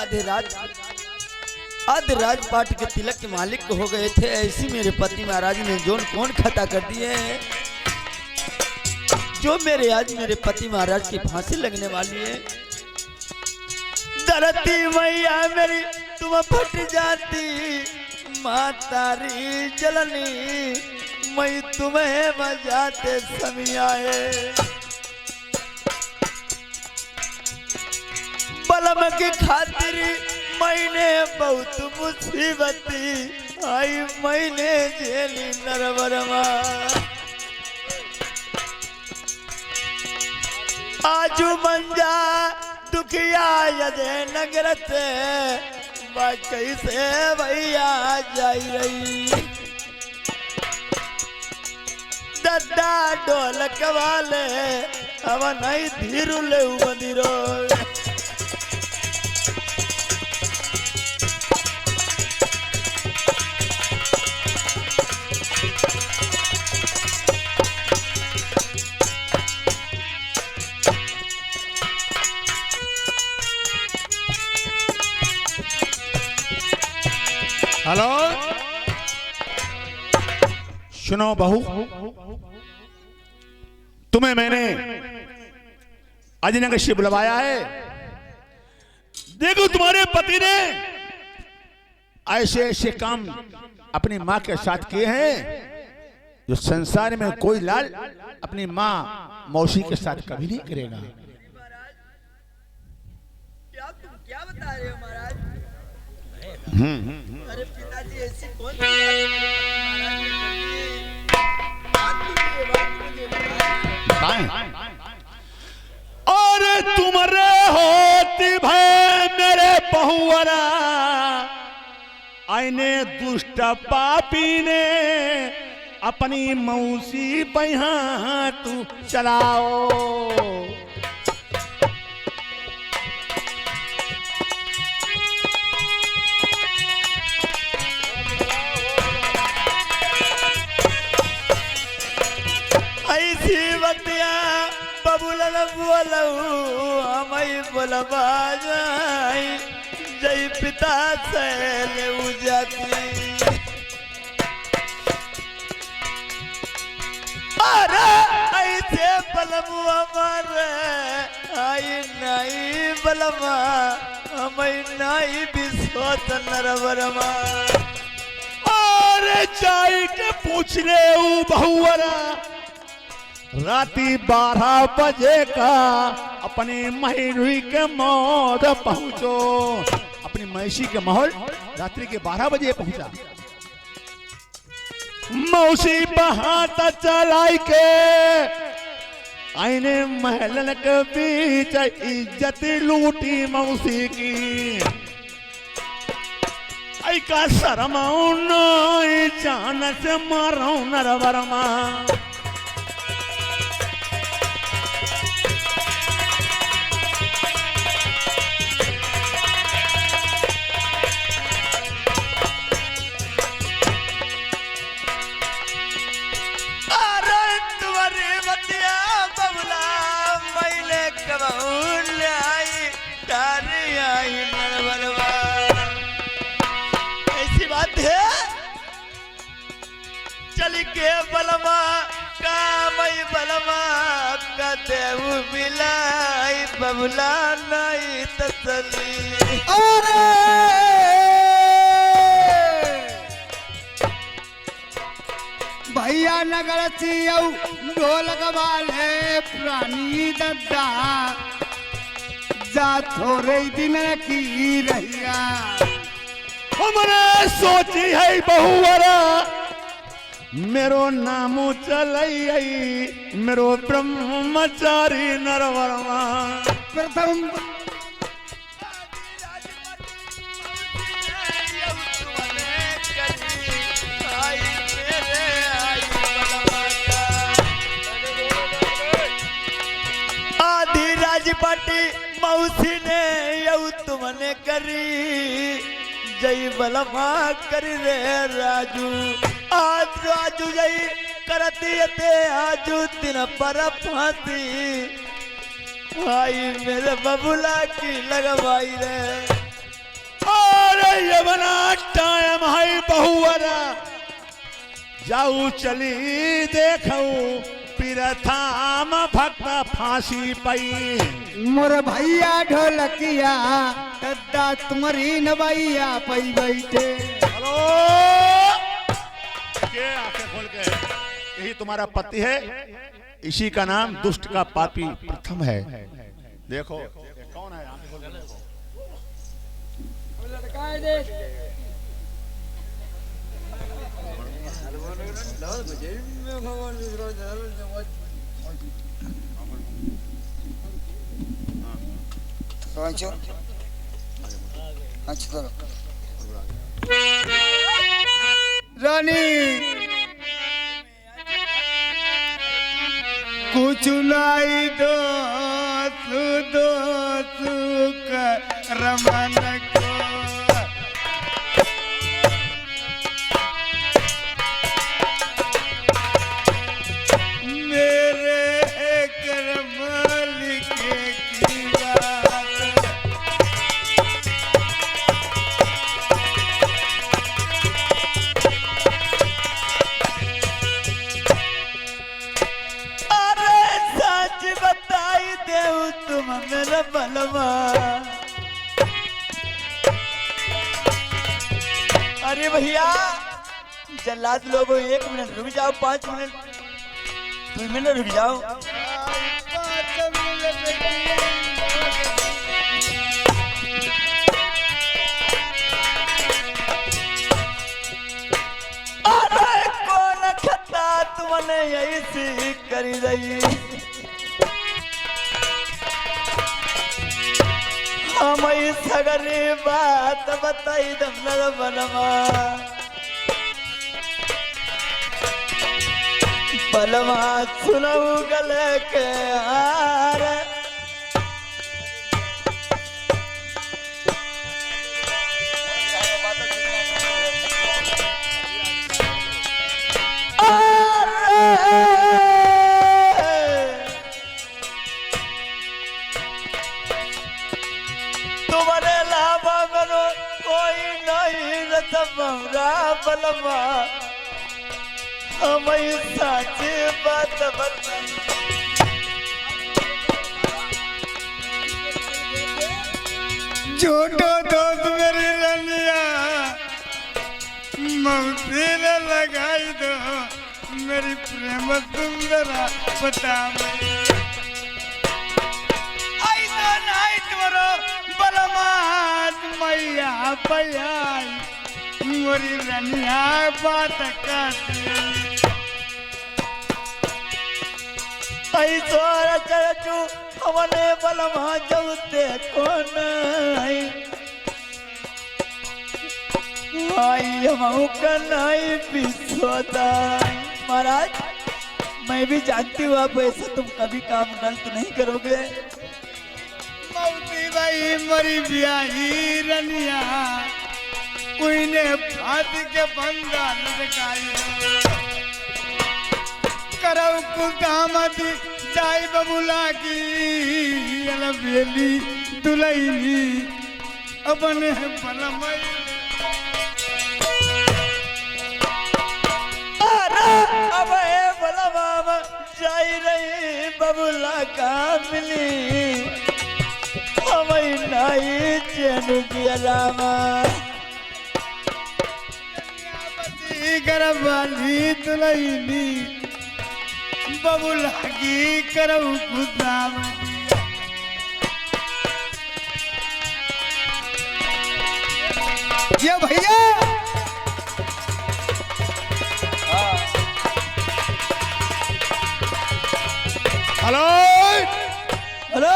आधे राजपाट के तिलक के मालिक हो गए थे, ऐसी मेरे पति महाराज ने जोन कौन खता कर दिए है, जो मेरे आज मेरे पति महाराज की फांसी लगने वाली है। धरती मैया मेरी तुम फट जाती, मातारी जलनी मैं तुम्हें बजाते समय आए। बलम की खातिर मैंने बहुत मुसीबती आई, मैंने झेली नरवरमा। आजू मंजा दुखिया यदे नगरत, कैसे भैया जाई रही। दद्दा ढोलक वाले अब नहीं धीरू ले मंदिरो। हेलो सुनो बहू, तुम्हें मैंने अजनगर से बुलवाया है। देखो तुम्हारे पति ने ऐसे ऐसे काम अपनी माँ के साथ किए हैं जो संसार में कोई लाल अपनी माँ मौसी के साथ कभी नहीं करेगा। क्या बता रहे हो महाराज? अरे पिताजी ऐसी कौन सी और तुम्हारे होती भय आईने दुष्ट पापी ने अपनी मौसी पहिया तू चलाओ। ऐसी बतिया बबुलन बोलऊ हमें बोलबा जाई जय पिता से ले जाती। अरे ऐसे बलबू हमारे आई नहीं बलमा हमें नहीं विश्वास नरवरमा। अरे जाई के पूछ ले बहुवरा राती 12 बजे का अपनी महिरुई के मौत पहुंचो। अपनी महिषी के महल रात्रि के 12 बजे पहुंचा। मौसी बहात चलाई के आईने महलन के बीच इज्जत लूटी मौसी की। आई का शरमाऊ नहीं जान से मारो नरवरमा। ऐसी बात है चली के बलमा का मई बलमा का देव मिलाई बबुला नहीं तसली। भैया नगर सियौ ढोलक वाले पुरानी दद्दा जा थोड़े दिन की रहिया। हमने सोची है बहुवरा मेरो नाम चलई मेरो ब्रह्मचारी नरवरमा। प्रथम आधी राजपाटी मौसी ने यऊ तुमने करी जय बलमा कर रे राजू। आज राजू जय करती ते आजू दिन पर फांसी भाई मेरे बबुला की लगवाई रे। अरे ये बना टाइम है बहुवरा जाऊ चली देखो पिरथाम भक्त फांसी पई। मोर भैया ढोलकिया दद्दा तुम्हारी नवैया पई बैठे। हेलो के आंखें खोल के यही तुम्हारा पति है। इसी का नाम दुष्ट का पापी प्रथम है। देखो कौन है आंखें खोल के देखो। रानी कुछ लाई दो रमन को बलवा। अरे भैया जल्लाद लोगों 1 मिनट रुक जाओ 5 मिनट 2 मिनट रुक जाओ। अरे कौन खता तुमने ऐसी करी रही हमें सगरी बात बताई दमनर बलमा बलमा सुनऊ गले के हार तुम्हारे लाभा मनो कोई नहीं रतमरा बलमा हमें साची बात बताई छोटो दोस्त मेरी रनिया मौसी ने लगाई दो मेरी प्रेम सुंदरा पता ऐसा नहीं तुम्हारो बलमात मैया पयाई मोरी रनिया बात करती ऐसा चरचू हमने बलमा जौते कौन आई हम कन्हई विश्वदा महाराज मैं भी जानती हूँ आप ऐसा तुम कभी काम गलत नहीं करोगे मौसी भाई मरी ब्याही रनिया कोई ने फांसी के पंगा लटकाई करौ कुदामती जाई बबुला की अलबेली दुलैली अपने बलमई अब बलमा जाई रही बबुला का मिली हमें नहीं चैन दिया रामा करवाली दुलैली बबुला की करौ कुदाम ये भैया हेलो हेलो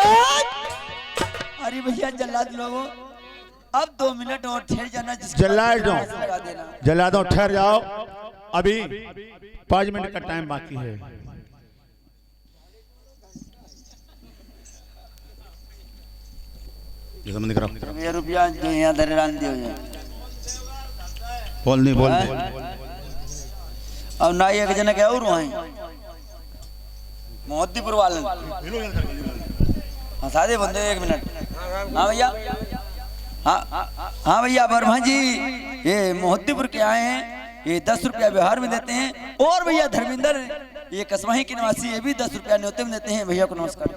अरे भैया जल्लाद लोगों अब 2 मिनट और ठहर जाना जल्लाद दो लगा देना जल्लादों ठहर जाओ अभी 5 मिनट का टाइम बाकी है रुपया जो यहाँ धरे डाल दियो बोल नहीं बोल अब ना एक जना क्या और वहाँ मोहद्दीपुर वाले हाँ सादे बंदे 1 मिनट हाँ भैया हाँ भैया वर्मा जी ये मोहद्दीपुर के आए हैं ये 10 रुपया बिहार में देते हैं और भैया धर्मेंद्र ये कसमाही के निवासी ये भी 10 रुपया न्योते में देते हैं भैया को नमस्कार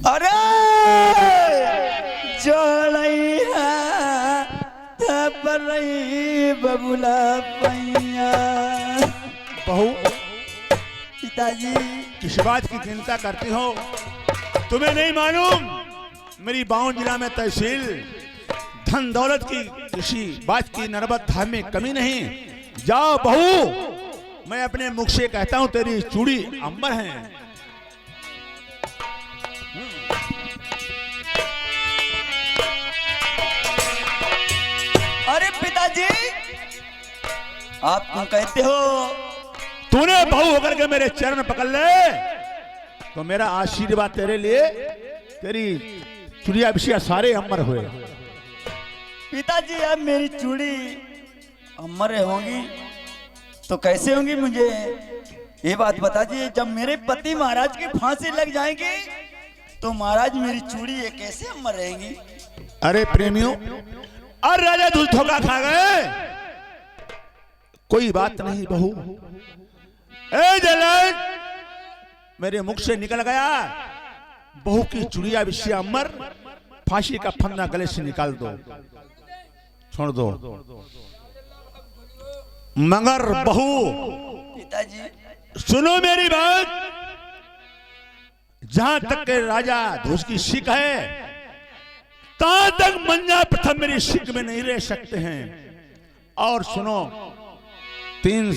अरे बबुला पैया बहू पिताजी किस बात की चिंता करती हो तुम्हें नहीं मालूम मेरी बावन जिला में तहसील धन दौलत की किसी बात की नरबत धाम में कमी नहीं जाओ बहू मैं अपने मुख से कहता हूँ तेरी चूड़ी अंबर है अरे पिताजी आप क्यों कहते हो तूने बहू होकर के मेरे चरण पकड़ ले तो मेरा आशीर्वाद तेरे लिए तेरी चुड़िया बिछिया सारे अमर हुए पिताजी अब मेरी चूड़ी अमर होंगी तो कैसे होंगी मुझे ये बात बता दीजिए जब मेरे पति महाराज की फांसी लग जाएगी तो महाराज मेरी चूड़ी ये कैसे अमर रहेंगी अरे प्रेमियों और राजा दूध धोखा खा गए कोई बात नहीं बहू ए जलन मेरे मुख से निकल गया बहू की चुड़िया बिछिया अमर फांसी का फंदा गले से निकाल दो छोड़ दो मगर बहू पिताजी सुनो मेरी बात जहां तक के राजा धूस की सिक है तहां तक मंजा प्रथम मेरी सिक में नहीं रह सकते हैं और सुनो 3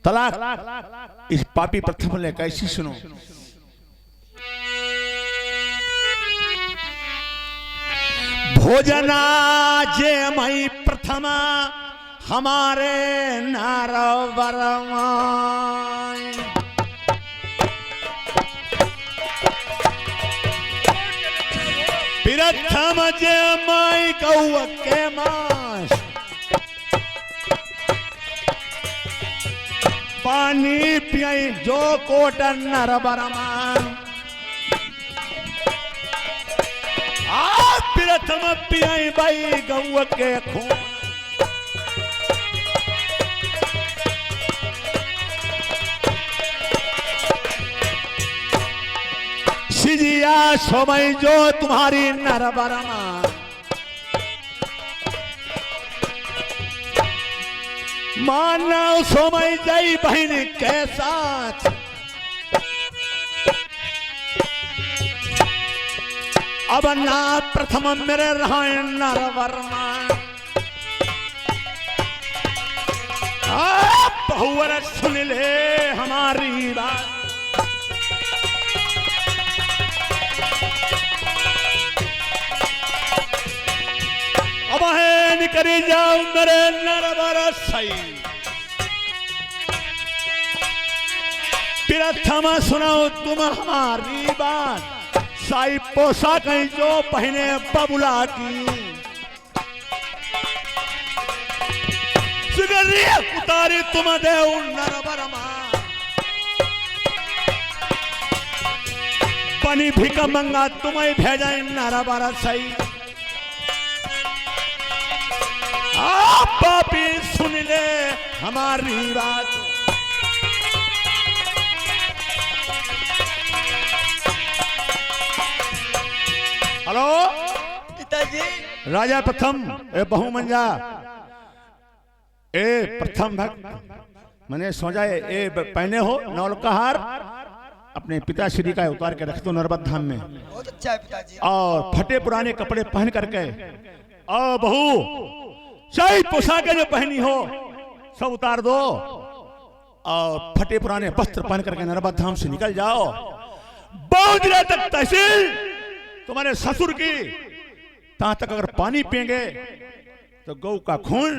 तलाक इस पापी प्रथम ने कैसी सुनो भोजना जे मई प्रथम हमारे नारवर प्रथम जे मई गौ के मांस पानी पियाई जो कोट नरबर प्रथम पियाई बाई गौ के खून सिजिया सोमई जो तुम्हारी नरबरमा मानव सोमई जई बहन के साथ अब ना प्रथम मेरे रहे नरवर्मा बहुवर सुन ले हमारी बात अब है निकली जाओ मेरे नरवर सही प्रथम सुनाओ तुम हमारी बात साई पोशाक जो पहने बबुला की उतारी तुम देव नरबरमा बनी भिक मंगा तुम्हें भेजा नरबर सही आप पापी सुन ले हमारी बात हेलो पिताजी राजा प्रथम ए बहुमंजा ए प्रथम भक्त मैंने सोचा ए पहने हो नौल का हार अपने पिताश्री का उतार के रख दो नर्मद धाम में बहुत अच्छा है पिताजी और फटे पुराने कपड़े पहन करके और बहू सही पोशाकें जो पहनी हो सब उतार दो और फटे पुराने वस्त्र पहन करके नर्मद धाम से निकल जाओ बहुत दिनों तक तहसील तुम्हारे ससुर की तहां तक अगर पानी पिएंगे तो गौ का खून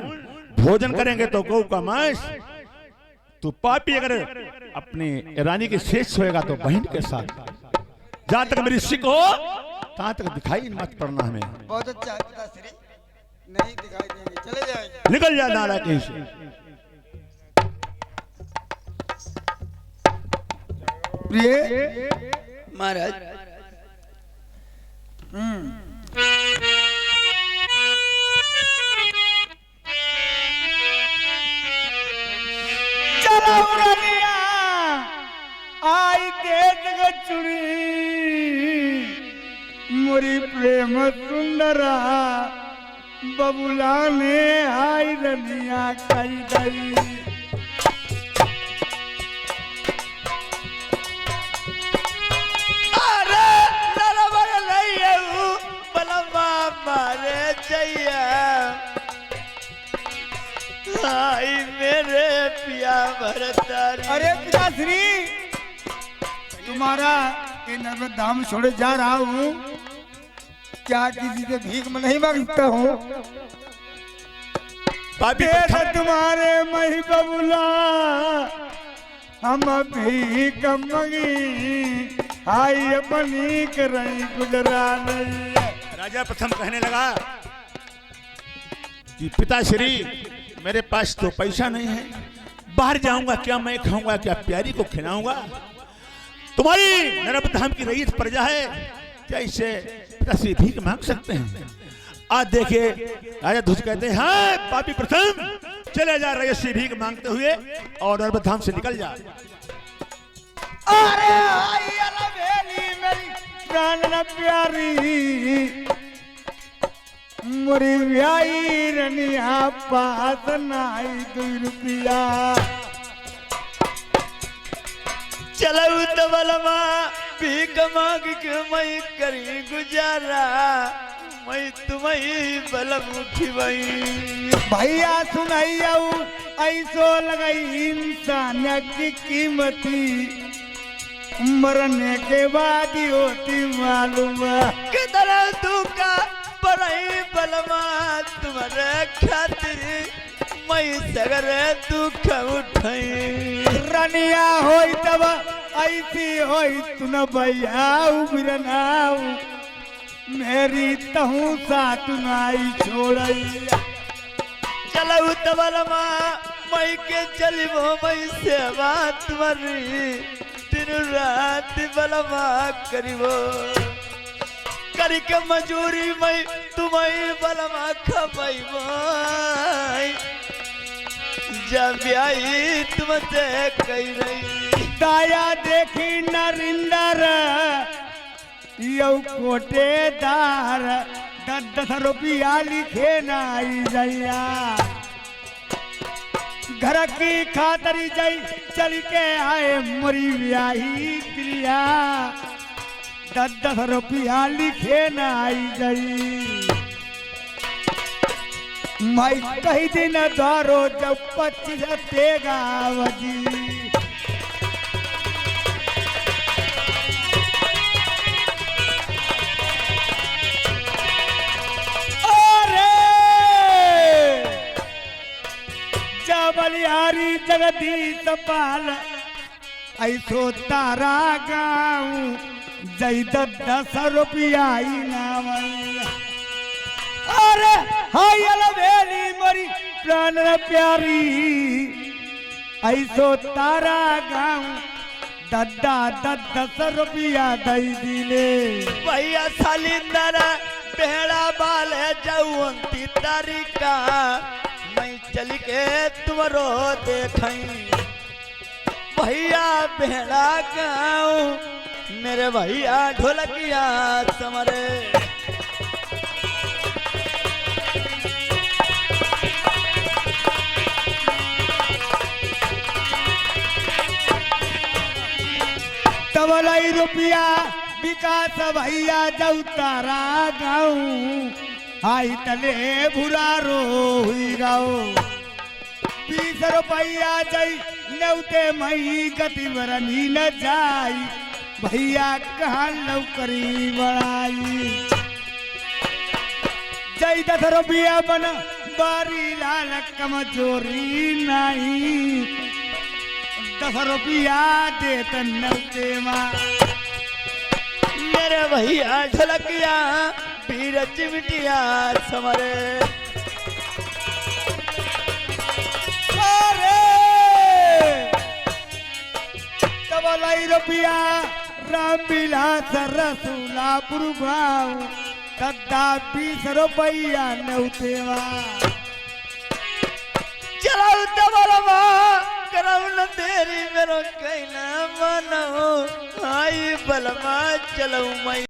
भोजन करेंगे तो गौ का मांस तो पापी अगर अपनी रानी के शेष होएगा तो बहन के साथ जहां तक मेरी सिक हो तहां तक दिखाई मत पड़ना हमें बहुत अच्छा है पिताश्री नहीं दिखाई देंगे चले जाएंगे निकल जा नारा कहीं से प्रिय महाराज चलो रनिया आई के जगत चुड़ी मोरी प्रेम सुंदरा बबुला ने आई रनिया कई गई मेरे पिया भरतारी अरे पिताश्री तुम्हारा ये नर्मद धाम छोड़े जा रहा हूँ क्या किसी से भीख में नहीं मांगता हूँ पापी तुम्हारे मही बबुला हम भीख मंगी आई बनी कर रही गुजरा नहीं राजा प्रथम कहने लगा कि पिताश्री मेरे पास तो पैसा नहीं है बाहर जाऊंगा क्या मैं खाऊंगा क्या प्यारी को खिलाऊंगा तुम्हारी नर्मद धाम की रईस प्रजा है क्या इसे पिताश्री भीख मांग सकते हैं आज देखिए राजा ध्वज कहते हैं हाँ पापी प्रथम चले जा रईस से भीख मांगते हुए और नर्मद धाम से निकल जा अरे आई अलवेली मेरी प्राण न प्यारी मोरी ब्याई रनिया पास नाई 2 रुपया चलो तबलमा भीख मांग के मैं करी गुजारा मैं तुम्हें बलम उठिवई भैया सुनाइया ऐसो लगाई इंसान की कीमती मरने के बाद ही होती मालूम किधर तू का बरई बलमा तुम्हारे खातिर मैं सगरे दुख उठाई रनिया होई तब ऐसी होई तू न भैया उबरनाऊ मेरी तहू साथ नाई छोड़ई चलऊ तबलमा मैं के चलिबो मैं सेवा तुम्हारी दिन रात बलमा करिबो करी के मजूरी मैं तुम्हें बलमा खपैबो जब आई तुमसे कही रही दाया देखी नरिंदर यौ कोटेदार 10 रुपया लिखे नाई जैया घर की खातरी जई चल के आए मरी ब्याही क्रिया 10 रुपया लिखे नाई जई मैं कही दिन दारो जब 25 देगा वजी बलिहारी जगदीश पाल ऐसो तारा गाँव जई 10 रुपया इनाम अरे हाय अलवेली मरी प्राण प्यारी ऐसो तारा गाँव 10 रुपया दई दिले भैया सालिंदर बेड़ा बाल है जौंती तारीखा मैं चल के तुमरो देखई भैया बेड़ा गाँव मेरे भैया ढोलकिया समरे तबलाई रुपया विकास भैया जौतारा गाँव आई तले भुरारो हुई गाओ 20 रुपया जई नौते मई गति बरनी न जाई भैया कहाँ नौकरी बढ़ाई जई 10 रुपया बन बारी लाल कमजोरी नहीं 10 रुपया देत नौते माँ मेरे भैया ढोलकिया पीर चिमटिया समरे तबलाई रुपया राम विलास रसूलापुर गाँव 20 रुपया नौतेवा चलो तबलवा करौ न तेरी मेरो कैला मनो आई बलमा चलो मैं